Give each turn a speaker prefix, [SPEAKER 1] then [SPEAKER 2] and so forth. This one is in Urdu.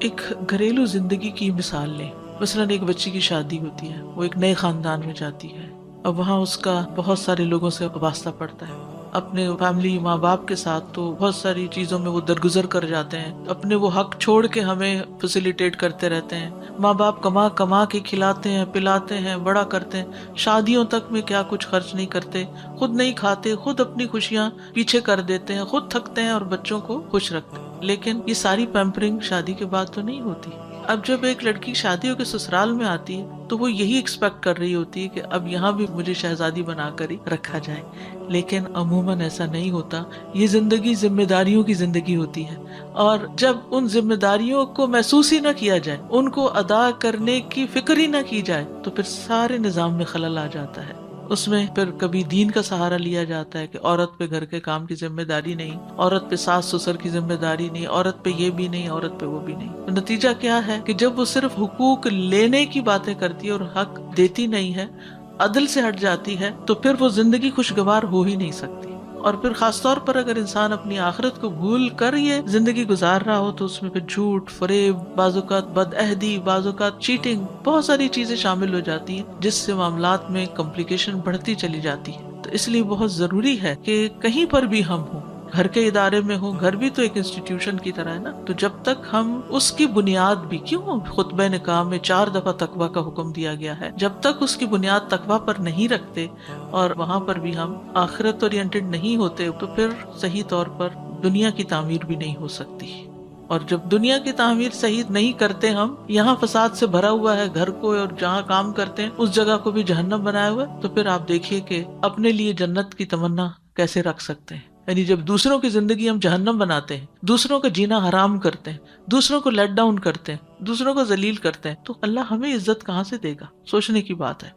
[SPEAKER 1] ایک گھریلو زندگی کی مثال لیں. مثلاً ایک بچی کی شادی ہوتی ہے، وہ ایک نئے خاندان میں جاتی ہے، اب وہاں اس کا بہت سارے لوگوں سے واسطہ پڑتا ہے. اپنے فیملی ماں باپ کے ساتھ تو بہت ساری چیزوں میں وہ درگزر کر جاتے ہیں، اپنے وہ حق چھوڑ کے ہمیں فیسیلیٹیٹ کرتے رہتے ہیں. ماں باپ کما کما کے کھلاتے ہیں، پلاتے ہیں، بڑا کرتے ہیں، شادیوں تک میں کیا کچھ خرچ نہیں کرتے، خود نہیں کھاتے، خود اپنی خوشیاں پیچھے کر دیتے ہیں، خود تھکتے ہیں اور بچوں کو خوش رکھتے ہیں. لیکن یہ ساری پیمپرنگ شادی کے بعد تو نہیں ہوتی. اب جب ایک لڑکی شادی ہو کے سسرال میں آتی ہے تو وہ یہی ایکسپیکٹ کر رہی ہوتی ہے کہ اب یہاں بھی مجھے شہزادی بنا کر ہی رکھا جائے. لیکن عموماً ایسا نہیں ہوتا. یہ زندگی ذمہ داریوں کی زندگی ہوتی ہے، اور جب ان ذمہ داریوں کو محسوس ہی نہ کیا جائے، ان کو ادا کرنے کی فکر ہی نہ کی جائے، تو پھر سارے نظام میں خلل آ جاتا ہے. اس میں پھر کبھی دین کا سہارا لیا جاتا ہے کہ عورت پہ گھر کے کام کی ذمہ داری نہیں، عورت پہ ساس سسر کی ذمہ داری نہیں، عورت پہ یہ بھی نہیں، عورت پہ وہ بھی نہیں. تو نتیجہ کیا ہے کہ جب وہ صرف حقوق لینے کی باتیں کرتی ہے اور حق دیتی نہیں ہے، عدل سے ہٹ جاتی ہے، تو پھر وہ زندگی خوشگوار ہو ہی نہیں سکتی. اور پھر خاص طور پر اگر انسان اپنی آخرت کو بھول کر یہ زندگی گزار رہا ہو تو اس میں پھر جھوٹ، فریب، بعض اوقات بد عہدی، بعض اوقات چیٹنگ، بہت ساری چیزیں شامل ہو جاتی ہیں، جس سے معاملات میں کمپلیکیشن بڑھتی چلی جاتی ہے. تو اس لیے بہت ضروری ہے کہ کہیں پر بھی ہم ہوں، گھر کے ادارے میں ہوں، گھر بھی تو ایک انسٹیٹیوشن کی طرح ہے نا، تو جب تک ہم اس کی بنیاد بھی، کیوں خطبہ نکاح میں 4 دفعہ تقویٰ کا حکم دیا گیا ہے، جب تک اس کی بنیاد تقویٰ پر نہیں رکھتے اور وہاں پر بھی ہم آخرت اورینٹڈ نہیں ہوتے، تو پھر صحیح طور پر دنیا کی تعمیر بھی نہیں ہو سکتی. اور جب دنیا کی تعمیر صحیح نہیں کرتے، ہم یہاں فساد سے بھرا ہوا ہے گھر کو، اور جہاں کام کرتے ہیں اس جگہ کو بھی جہنم بنایا ہوا ہے، تو پھر آپ دیکھیے کہ اپنے لیے جنت کی تمنا کیسے رکھ سکتے ہیں. یعنی جب دوسروں کی زندگی ہم جہنم بناتے ہیں، دوسروں کا جینا حرام کرتے ہیں، دوسروں کو لیٹ ڈاؤن کرتے ہیں، دوسروں کو ذلیل کرتے ہیں، تو اللہ ہمیں عزت کہاں سے دے گا؟ سوچنے کی بات ہے.